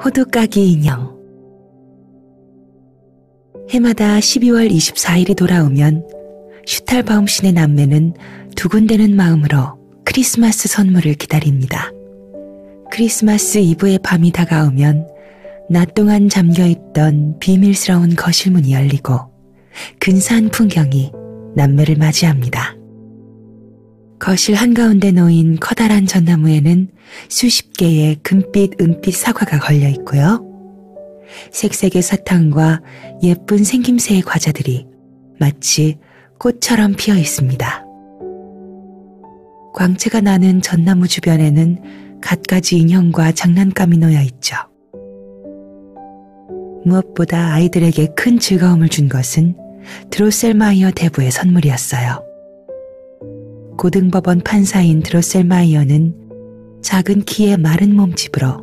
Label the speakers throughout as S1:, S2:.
S1: 호두까기 인형. 해마다 12월 24일이 돌아오면 슈탈바움신의 남매는 두근대는 마음으로 크리스마스 선물을 기다립니다. 크리스마스 이브의 밤이 다가오면 낮 동안 잠겨있던 비밀스러운 거실 문이 열리고 근사한 풍경이 남매를 맞이합니다. 거실 한가운데 놓인 커다란 전나무에는 수십 개의 금빛, 은빛 사과가 걸려 있고요. 색색의 사탕과 예쁜 생김새의 과자들이 마치 꽃처럼 피어 있습니다. 광채가 나는 전나무 주변에는 갖가지 인형과 장난감이 놓여 있죠. 무엇보다 아이들에게 큰 즐거움을 준 것은 드로셀마이어 대부의 선물이었어요. 고등법원 판사인 드로셀마이어는 작은 키의 마른 몸집으로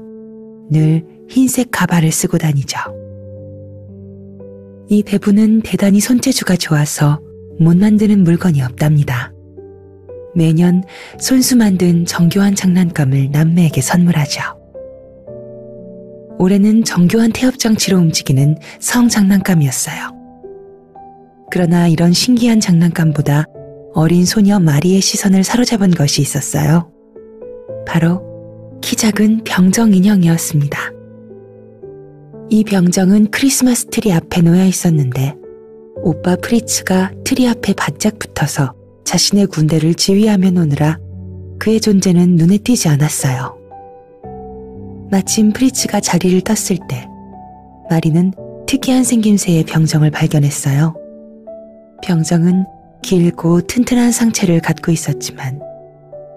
S1: 늘 흰색 가발을 쓰고 다니죠. 이 대부는 대단히 손재주가 좋아서 못 만드는 물건이 없답니다. 매년 손수 만든 정교한 장난감을 남매에게 선물하죠. 올해는 정교한 태엽장치로 움직이는 성 장난감이었어요. 그러나 이런 신기한 장난감보다 어린 소녀 마리의 시선을 사로잡은 것이 있었어요. 바로 키 작은 병정 인형이었습니다. 이 병정은 크리스마스 트리 앞에 놓여 있었는데 오빠 프리츠가 트리 앞에 바짝 붙어서 자신의 군대를 지휘하며 노느라 그의 존재는 눈에 띄지 않았어요. 마침 프리츠가 자리를 떴을 때 마리는 특이한 생김새의 병정을 발견했어요. 병정은 길고 튼튼한 상체를 갖고 있었지만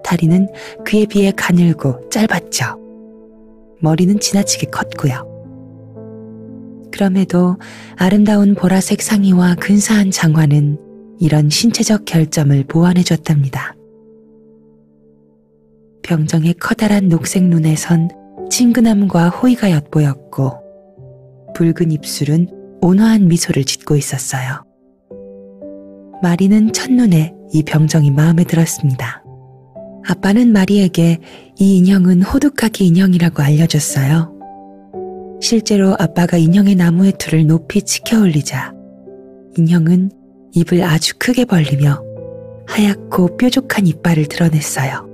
S1: 다리는 그에 비해 가늘고 짧았죠. 머리는 지나치게 컸고요. 그럼에도 아름다운 보라색 상의와 근사한 장화는 이런 신체적 결점을 보완해줬답니다. 병정의 커다란 녹색 눈에선 친근함과 호의가 엿보였고 붉은 입술은 온화한 미소를 짓고 있었어요. 마리는 첫눈에 이 병정이 마음에 들었습니다. 아빠는 마리에게 이 인형은 호두까기 인형이라고 알려줬어요. 실제로 아빠가 인형의 나무의 틀을 높이 치켜 올리자 인형은 입을 아주 크게 벌리며 하얗고 뾰족한 이빨을 드러냈어요.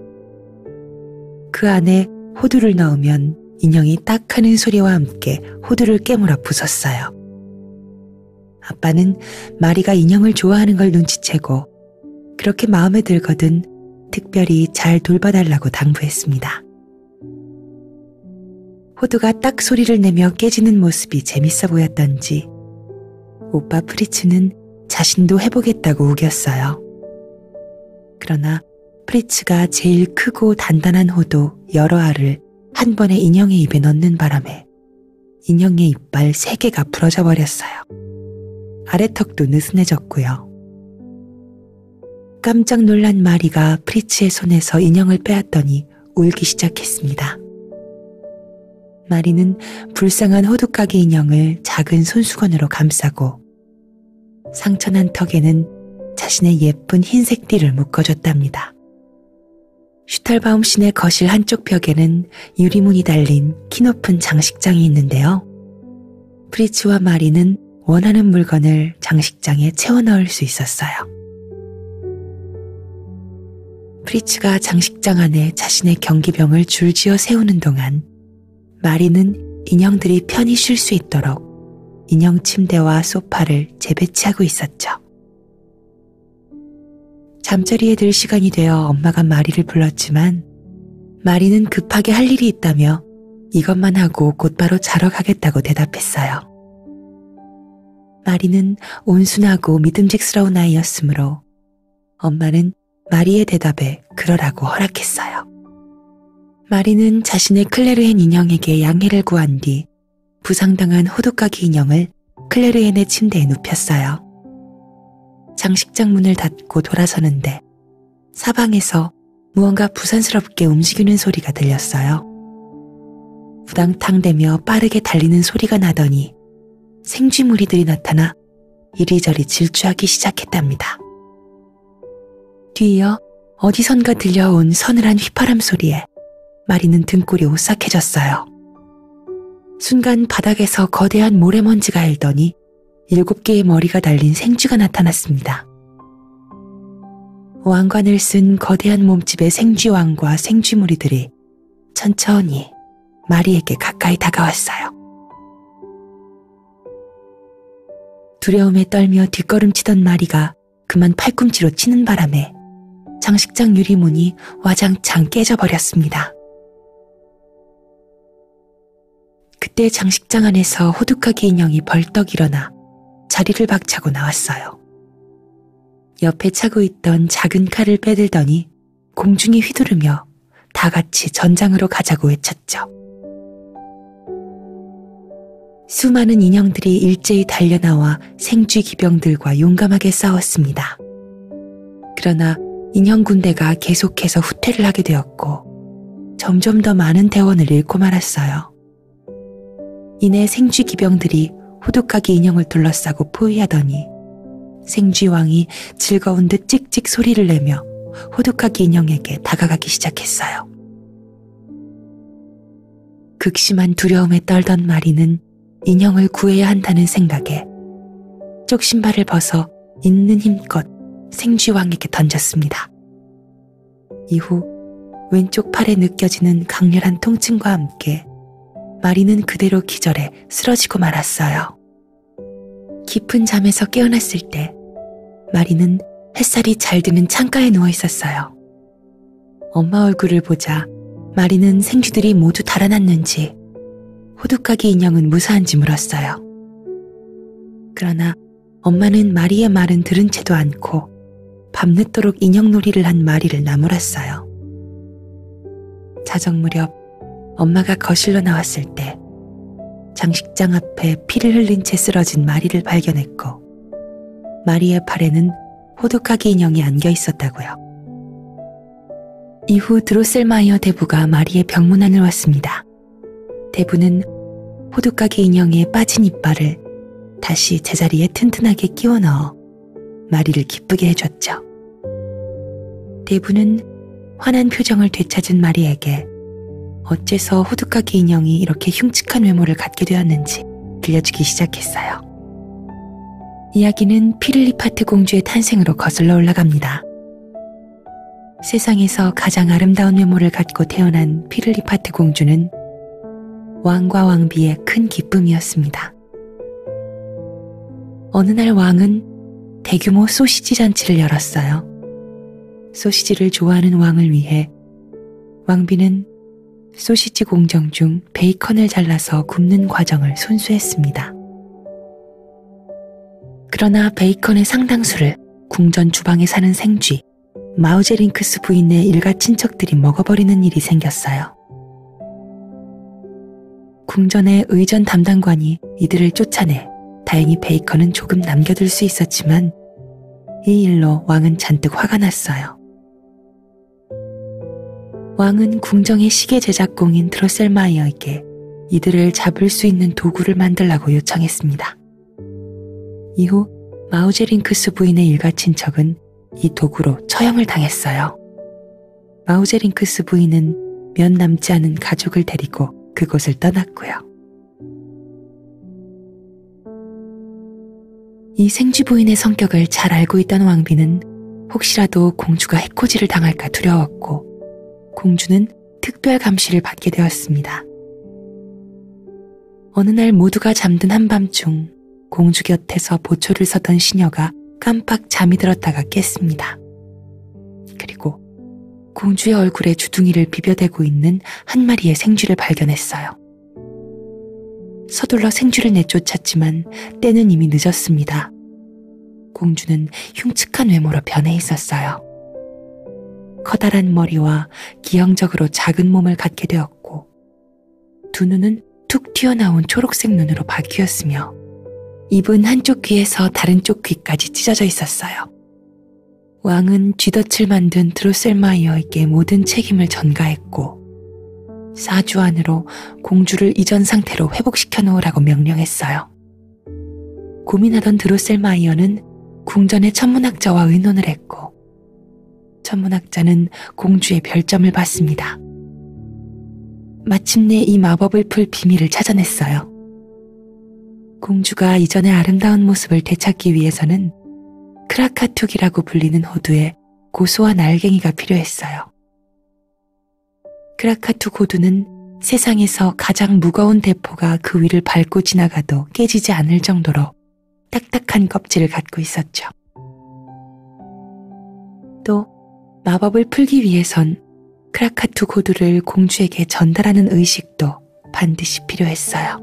S1: 그 안에 호두를 넣으면 인형이 딱 하는 소리와 함께 호두를 깨물어 부쉈어요. 아빠는 마리가 인형을 좋아하는 걸 눈치채고 그렇게 마음에 들거든 특별히 잘 돌봐달라고 당부했습니다. 호두가 딱 소리를 내며 깨지는 모습이 재밌어 보였던지 오빠 프리츠는 자신도 해보겠다고 우겼어요. 그러나 프리츠가 제일 크고 단단한 호두 여러 알을 한 번에 인형의 입에 넣는 바람에 인형의 이빨 3개가 부러져 버렸어요. 아래턱도 느슨해졌고요. 깜짝 놀란 마리가 프리츠의 손에서 인형을 빼앗더니 울기 시작했습니다. 마리는 불쌍한 호두까기 인형을 작은 손수건으로 감싸고 상처난 턱에는 자신의 예쁜 흰색 띠를 묶어줬답니다. 슈탈바움신의 거실 한쪽 벽에는 유리문이 달린 키높은 장식장이 있는데요. 프리츠와 마리는 원하는 물건을 장식장에 채워 넣을 수 있었어요. 프리츠가 장식장 안에 자신의 경기병을 줄지어 세우는 동안 마리는 인형들이 편히 쉴 수 있도록 인형 침대와 소파를 재배치하고 있었죠. 잠자리에 들 시간이 되어 엄마가 마리를 불렀지만 마리는 급하게 할 일이 있다며 이것만 하고 곧바로 자러 가겠다고 대답했어요. 마리는 온순하고 믿음직스러운 아이였으므로 엄마는 마리의 대답에 그러라고 허락했어요. 마리는 자신의 클레르헨 인형에게 양해를 구한 뒤 부상당한 호두까기 인형을 클레르헨의 침대에 눕혔어요. 장식장 문을 닫고 돌아서는데 사방에서 무언가 부산스럽게 움직이는 소리가 들렸어요. 우당탕대며 빠르게 달리는 소리가 나더니 생쥐무리들이 나타나 이리저리 질주하기 시작했답니다. 뒤이어 어디선가 들려온 서늘한 휘파람 소리에 마리는 등골이 오싹해졌어요. 순간 바닥에서 거대한 모래먼지가 일더니 7개의 머리가 달린 생쥐가 나타났습니다. 왕관을 쓴 거대한 몸집의 생쥐왕과 생쥐무리들이 천천히 마리에게 가까이 다가왔어요. 두려움에 떨며 뒷걸음치던 마리가 그만 팔꿈치로 치는 바람에 장식장 유리문이 와장창 깨져버렸습니다. 그때 장식장 안에서 호두까기 인형이 벌떡 일어나 자리를 박차고 나왔어요. 옆에 차고 있던 작은 칼을 빼들더니 공중에 휘두르며 다 같이 전장으로 가자고 외쳤죠. 수많은 인형들이 일제히 달려나와 생쥐 기병들과 용감하게 싸웠습니다. 그러나 인형 군대가 계속해서 후퇴를 하게 되었고 점점 더 많은 대원을 잃고 말았어요. 이내 생쥐 기병들이 호두까기 인형을 둘러싸고 포위하더니 생쥐왕이 즐거운 듯 찍찍 소리를 내며 호두까기 인형에게 다가가기 시작했어요. 극심한 두려움에 떨던 마리는 인형을 구해야 한다는 생각에 쪽신발을 벗어 있는 힘껏 생쥐왕에게 던졌습니다. 이후 왼쪽 팔에 느껴지는 강렬한 통증과 함께 마리는 그대로 기절해 쓰러지고 말았어요. 깊은 잠에서 깨어났을 때 마리는 햇살이 잘 드는 창가에 누워 있었어요. 엄마 얼굴을 보자 마리는 생쥐들이 모두 달아났는지 호두까기 인형은 무사한지 물었어요. 그러나 엄마는 마리의 말은 들은 채도 않고 밤늦도록 인형놀이를 한 마리를 나무랐어요. 자정 무렵 엄마가 거실로 나왔을 때 장식장 앞에 피를 흘린 채 쓰러진 마리를 발견했고 마리의 팔에는 호두까기 인형이 안겨 있었다고요. 이후 드로셀마이어 대부가 마리의 병문안을 왔습니다. 대부는 호두까기 인형의 빠진 이빨을 다시 제자리에 튼튼하게 끼워 넣어 마리를 기쁘게 해줬죠. 대부는 환한 표정을 되찾은 마리에게 어째서 호두까기 인형이 이렇게 흉측한 외모를 갖게 되었는지 들려주기 시작했어요. 이야기는 피를리파트 공주의 탄생으로 거슬러 올라갑니다. 세상에서 가장 아름다운 외모를 갖고 태어난 피를리파트 공주는 왕과 왕비의 큰 기쁨이었습니다. 어느 날 왕은 대규모 소시지 잔치를 열었어요. 소시지를 좋아하는 왕을 위해 왕비는 소시지 공정 중 베이컨을 잘라서 굽는 과정을 손수했습니다. 그러나 베이컨의 상당수를 궁전 주방에 사는 생쥐 마우제링크스 부인의 일가 친척들이 먹어버리는 일이 생겼어요. 궁전의 의전 담당관이 이들을 쫓아내 다행히 베이컨은 조금 남겨둘 수 있었지만 이 일로 왕은 잔뜩 화가 났어요. 왕은 궁정의 시계 제작공인 드로셀마이어에게 이들을 잡을 수 있는 도구를 만들라고 요청했습니다. 이후 마우제링크스 부인의 일가 친척은 이 도구로 처형을 당했어요. 마우제링크스 부인은 몇 남지 않은 가족을 데리고 그곳을 떠났고요. 이 생쥐 부인의 성격을 잘 알고 있던 왕비는 혹시라도 공주가 해코지를 당할까 두려웠고 공주는 특별 감시를 받게 되었습니다. 어느 날 모두가 잠든 한밤중 공주 곁에서 보초를 서던 시녀가 깜빡 잠이 들었다가 깼습니다. 그리고 공주의 얼굴에 주둥이를 비벼대고 있는 한 마리의 생쥐를 발견했어요. 서둘러 생쥐를 내쫓았지만 때는 이미 늦었습니다. 공주는 흉측한 외모로 변해 있었어요. 커다란 머리와 기형적으로 작은 몸을 갖게 되었고 두 눈은 툭 튀어나온 초록색 눈으로 바뀌었으며 입은 한쪽 귀에서 다른 쪽 귀까지 찢어져 있었어요. 왕은 쥐덫을 만든 드로셀마이어에게 모든 책임을 전가했고 4주 안으로 공주를 이전 상태로 회복시켜 놓으라고 명령했어요. 고민하던 드로셀마이어는 궁전의 천문학자와 의논을 했고 천문학자는 공주의 별점을 받습니다. 마침내 이 마법을 풀 비밀을 찾아냈어요. 공주가 이전의 아름다운 모습을 되찾기 위해서는 크라카툭이라고 불리는 호두에 고소한 알갱이가 필요했어요. 크라카툭 호두는 세상에서 가장 무거운 대포가 그 위를 밟고 지나가도 깨지지 않을 정도로 딱딱한 껍질을 갖고 있었죠. 또 마법을 풀기 위해선 크라카툭 호두를 공주에게 전달하는 의식도 반드시 필요했어요.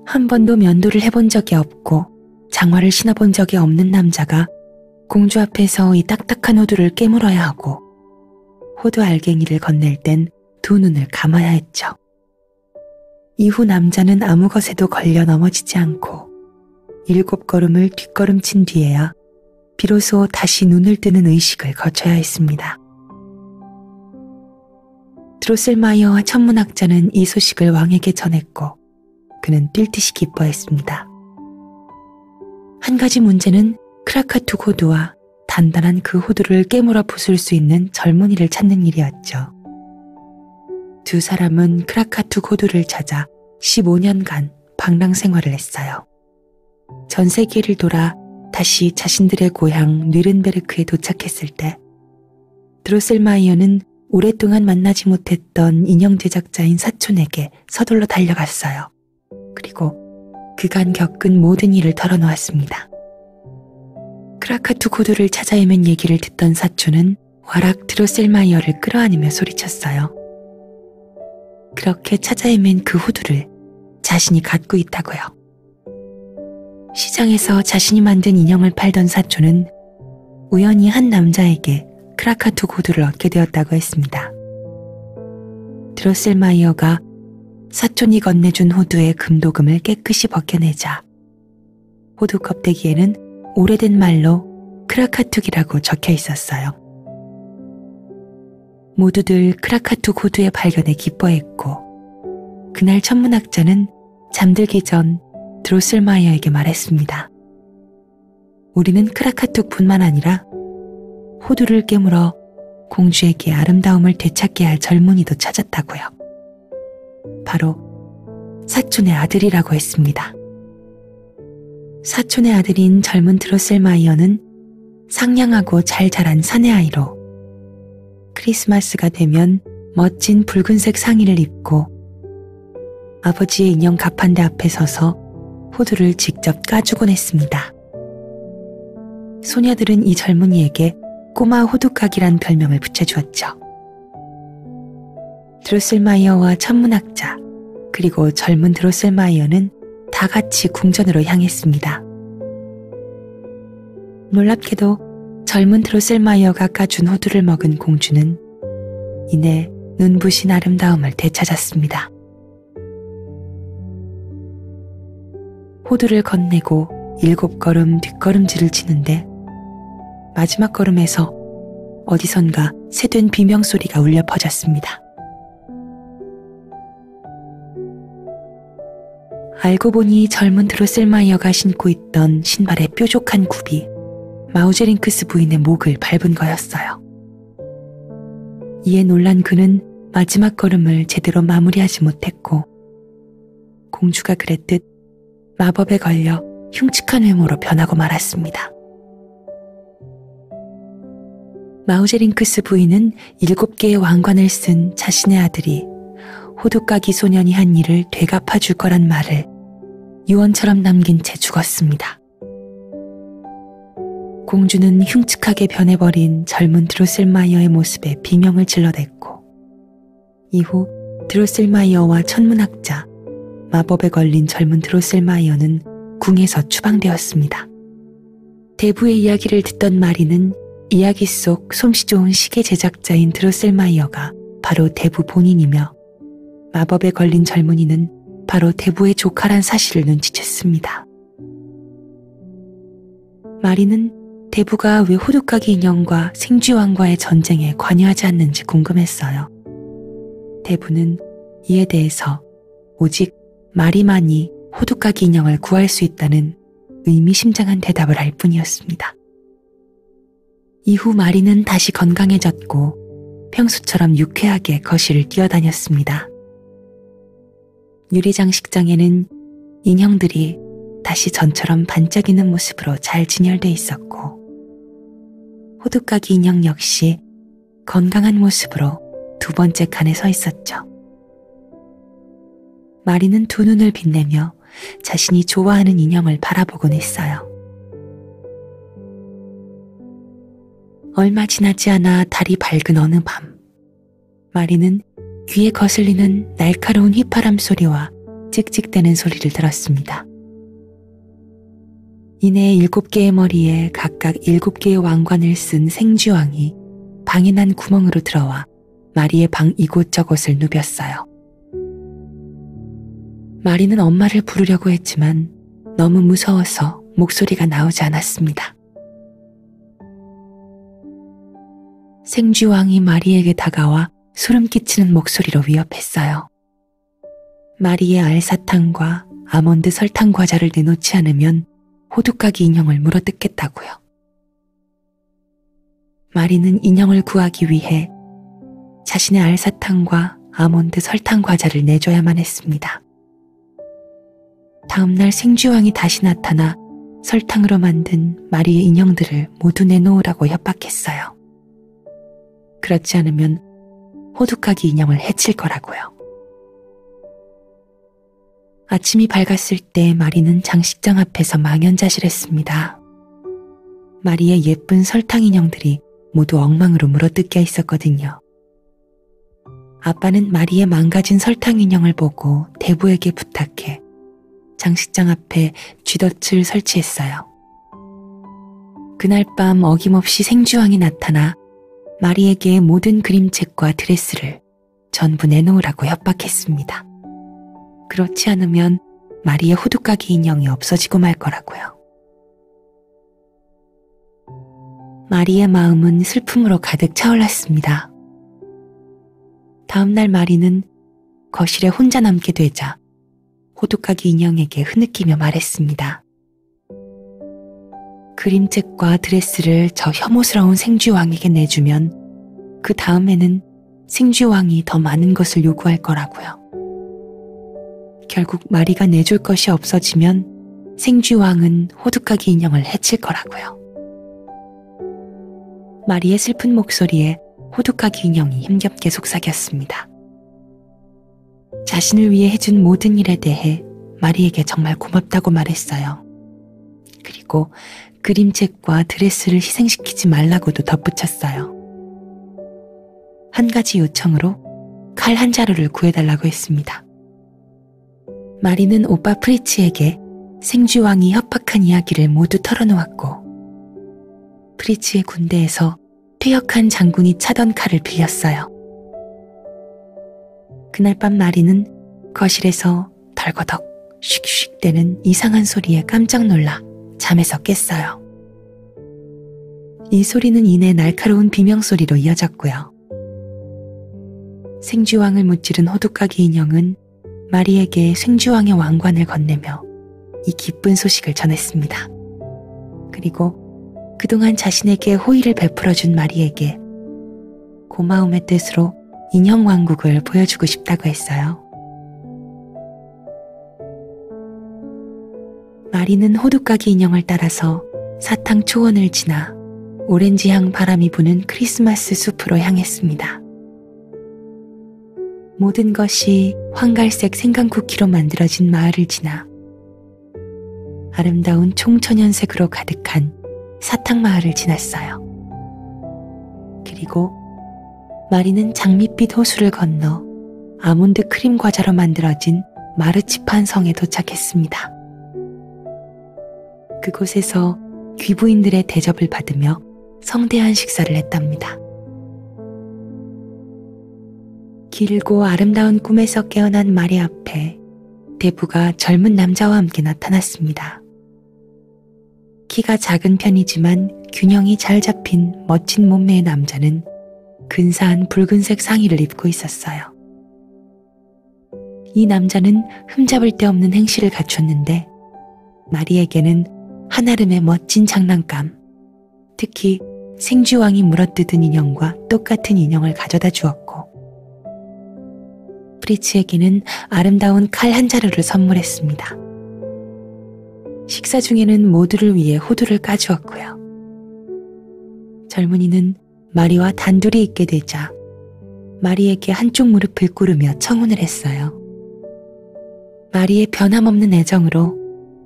S1: 한 번도 면도를 해본 적이 없고 장화를 신어본 적이 없는 남자가 공주 앞에서 이 딱딱한 호두를 깨물어야 하고 호두 알갱이를 건넬 땐 두 눈을 감아야 했죠. 이후 남자는 아무 것에도 걸려 넘어지지 않고 7걸음을 뒷걸음친 뒤에야 비로소 다시 눈을 뜨는 의식을 거쳐야 했습니다. 드로셀마이어와 천문학자는 이 소식을 왕에게 전했고 그는 뛸 듯이 기뻐했습니다. 한 가지 문제는 크라카툭 호두와 단단한 그 호두를 깨물어 부술 수 있는 젊은이를 찾는 일이었죠. 두 사람은 크라카툭 호두를 찾아 15년간 방랑 생활을 했어요. 전 세계를 돌아 다시 자신들의 고향 뉘른베르크에 도착했을 때 드로셀마이어는 오랫동안 만나지 못했던 인형 제작자인 사촌에게 서둘러 달려갔어요. 그리고 그간 겪은 모든 일을 털어놓았습니다. 크라카툭 호두를 찾아 헤맨 얘기를 듣던 사촌은 와락 드로셀마이어를 끌어안으며 소리쳤어요. 그렇게 찾아 헤맨 그 호두를 자신이 갖고 있다고요. 시장에서 자신이 만든 인형을 팔던 사촌은 우연히 한 남자에게 크라카툭 호두를 얻게 되었다고 했습니다. 드로셀마이어가 사촌이 건네준 호두의 금도금을 깨끗이 벗겨내자 호두 껍데기에는 오래된 말로 크라카툭이라고 적혀 있었어요. 모두들 크라카툭 호두의 발견에 기뻐했고 그날 천문학자는 잠들기 전 드로셀마이어에게 말했습니다. 우리는 크라카툭뿐만 아니라 호두를 깨물어 공주에게 아름다움을 되찾게 할 젊은이도 찾았다고요. 바로 사촌의 아들이라고 했습니다. 사촌의 아들인 젊은 드로셀마이어는 상냥하고 잘 자란 사내아이로 크리스마스가 되면 멋진 붉은색 상의를 입고 아버지의 인형 가판대 앞에 서서 호두를 직접 까주곤 했습니다. 소녀들은 이 젊은이에게 꼬마 호두까기란 별명을 붙여주었죠. 드로셀마이어와 천문학자 그리고 젊은 드로셀마이어는 다 같이 궁전으로 향했습니다. 놀랍게도 젊은 드로셀마이어가 까준 호두를 먹은 공주는 이내 눈부신 아름다움을 되찾았습니다. 호두를 건네고 7걸음 뒷걸음질을 치는데 마지막 걸음에서 어디선가 새된 비명소리가 울려 퍼졌습니다. 알고 보니 젊은 드로셀마이어가 신고 있던 신발의 뾰족한 굽이 마우제링크스 부인의 목을 밟은 거였어요. 이에 놀란 그는 마지막 걸음을 제대로 마무리하지 못했고 공주가 그랬듯 마법에 걸려 흉측한 외모로 변하고 말았습니다. 마우제링크스 부인은 7개의 왕관을 쓴 자신의 아들이 호두까기 소년이 한 일을 되갚아 줄 거란 말을 유언처럼 남긴 채 죽었습니다. 공주는 흉측하게 변해버린 젊은 드로셀마이어의 모습에 비명을 질러댔고 이후 드로셀마이어와 천문학자, 마법에 걸린 젊은 드로셀마이어는 궁에서 추방되었습니다. 대부의 이야기를 듣던 마리는 이야기 속 솜씨 좋은 시계 제작자인 드로셀마이어가 바로 대부 본인이며 마법에 걸린 젊은이는 바로 대부의 조카란 사실을 눈치챘습니다. 마리는 대부가 왜 호두까기 인형과 생쥐왕과의 전쟁에 관여하지 않는지 궁금했어요. 대부는 이에 대해서 오직 마리만이 호두까기 인형을 구할 수 있다는 의미심장한 대답을 할 뿐이었습니다. 이후 마리는 다시 건강해졌고 평소처럼 유쾌하게 거실을 뛰어다녔습니다. 유리장식장에는 인형들이 다시 전처럼 반짝이는 모습으로 잘 진열돼 있었고, 호두까기 인형 역시 건강한 모습으로 두 번째 칸에 서 있었죠. 마리는 두 눈을 빛내며 자신이 좋아하는 인형을 바라보곤 했어요. 얼마 지나지 않아 달이 밝은 어느 밤, 마리는 귀에 거슬리는 날카로운 휘파람 소리와 찍찍대는 소리를 들었습니다. 이내 7개의 머리에 각각 7개의 왕관을 쓴 생쥐왕이 방에 난 구멍으로 들어와 마리의 방 이곳저곳을 누볐어요. 마리는 엄마를 부르려고 했지만 너무 무서워서 목소리가 나오지 않았습니다. 생쥐왕이 마리에게 다가와 소름 끼치는 목소리로 위협했어요. 마리의 알사탕과 아몬드 설탕 과자를 내놓지 않으면 호두까기 인형을 물어뜯겠다고요. 마리는 인형을 구하기 위해 자신의 알사탕과 아몬드 설탕 과자를 내줘야만 했습니다. 다음날 생쥐왕이 다시 나타나 설탕으로 만든 마리의 인형들을 모두 내놓으라고 협박했어요. 그렇지 않으면 호두까기 인형을 해칠 거라고요. 아침이 밝았을 때 마리는 장식장 앞에서 망연자실했습니다. 마리의 예쁜 설탕 인형들이 모두 엉망으로 물어뜯겨 있었거든요. 아빠는 마리의 망가진 설탕 인형을 보고 대부에게 부탁해 장식장 앞에 쥐덫을 설치했어요. 그날 밤 어김없이 생쥐왕이 나타나 마리에게 모든 그림책과 드레스를 전부 내놓으라고 협박했습니다. 그렇지 않으면 마리의 호두까기 인형이 없어지고 말 거라고요. 마리의 마음은 슬픔으로 가득 차올랐습니다. 다음날 마리는 거실에 혼자 남게 되자 호두까기 인형에게 흐느끼며 말했습니다. 그림책과 드레스를 저 혐오스러운 생쥐왕에게 내주면 그 다음에는 생쥐왕이 더 많은 것을 요구할 거라고요. 결국 마리가 내줄 것이 없어지면 생쥐왕은 호두까기 인형을 해칠 거라고요. 마리의 슬픈 목소리에 호두까기 인형이 힘겹게 속삭였습니다. 자신을 위해 해준 모든 일에 대해 마리에게 정말 고맙다고 말했어요. 그리고 그림책과 드레스를 희생시키지 말라고도 덧붙였어요. 한 가지 요청으로 칼 한 자루를 구해달라고 했습니다. 마리는 오빠 프리츠에게 생쥐왕이 협박한 이야기를 모두 털어놓았고, 프리츠의 군대에서 퇴역한 장군이 차던 칼을 빌렸어요. 그날 밤 마리는 거실에서 덜거덕 슉슉 대는 이상한 소리에 깜짝 놀라 잠에서 깼어요. 이 소리는 이내 날카로운 비명소리로 이어졌고요. 생쥐왕을 무찌른 호두까기 인형은 마리에게 생쥐왕의 왕관을 건네며 이 기쁜 소식을 전했습니다. 그리고 그동안 자신에게 호의를 베풀어준 마리에게 고마움의 뜻으로 인형 왕국을 보여주고 싶다고 했어요. 마리는 호두까기 인형을 따라서 사탕 초원을 지나 오렌지향 바람이 부는 크리스마스 숲으로 향했습니다. 모든 것이 황갈색 생강쿠키로 만들어진 마을을 지나 아름다운 총천연색으로 가득한 사탕마을을 지났어요. 그리고 마리는 장밋빛 호수를 건너 아몬드 크림 과자로 만들어진 마르치판 성에 도착했습니다. 그곳에서 귀부인들의 대접을 받으며 성대한 식사를 했답니다. 길고 아름다운 꿈에서 깨어난 마리 앞에 대부가 젊은 남자와 함께 나타났습니다. 키가 작은 편이지만 균형이 잘 잡힌 멋진 몸매의 남자는 근사한 붉은색 상의를 입고 있었어요. 이 남자는 흠잡을 데 없는 행실을 갖췄는데 마리에게는 한아름의 멋진 장난감, 특히 생쥐왕이 물어뜯은 인형과 똑같은 인형을 가져다 주었고 프리츠에게는 아름다운 칼 한 자루를 선물했습니다. 식사 중에는 모두를 위해 호두를 까주었고요. 젊은이는 마리와 단둘이 있게 되자 마리에게 한쪽 무릎을 꿇으며 청혼을 했어요. 마리의 변함없는 애정으로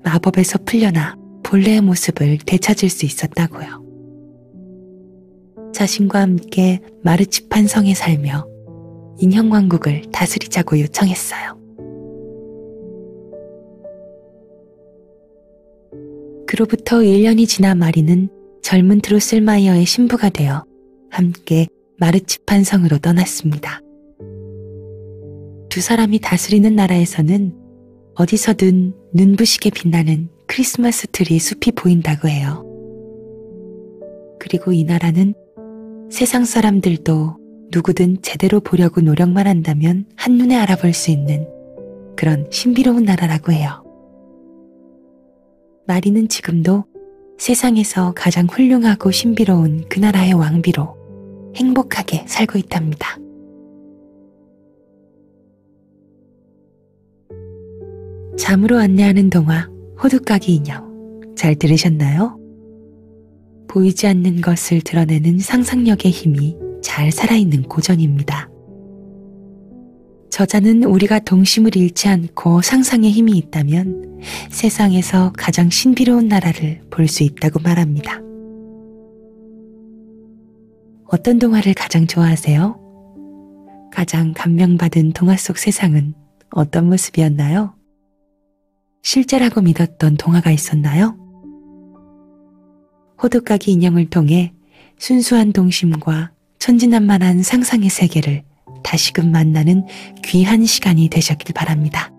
S1: 마법에서 풀려나 본래의 모습을 되찾을 수 있었다고요. 자신과 함께 마르치판 성에 살며 인형왕국을 다스리자고 요청했어요. 그로부터 1년이 지나 마리는 젊은 드로셀마이어의 신부가 되어 함께 마르치판 성으로 떠났습니다. 두 사람이 다스리는 나라에서는 어디서든 눈부시게 빛나는 크리스마스 트리 숲이 보인다고 해요. 그리고 이 나라는 세상 사람들도 누구든 제대로 보려고 노력만 한다면 한눈에 알아볼 수 있는 그런 신비로운 나라라고 해요. 마리는 지금도 세상에서 가장 훌륭하고 신비로운 그 나라의 왕비로 행복하게 살고 있답니다. 잠으로 안내하는 동화 호두까기 인형 잘 들으셨나요? 보이지 않는 것을 드러내는 상상력의 힘이 잘 살아있는 고전입니다. 저자는 우리가 동심을 잃지 않고 상상의 힘이 있다면 세상에서 가장 신비로운 나라를 볼 수 있다고 말합니다. 어떤 동화를 가장 좋아하세요? 가장 감명받은 동화 속 세상은 어떤 모습이었나요? 실제라고 믿었던 동화가 있었나요? 호두까기 인형을 통해 순수한 동심과 천진난만한 상상의 세계를 다시금 만나는 귀한 시간이 되셨길 바랍니다.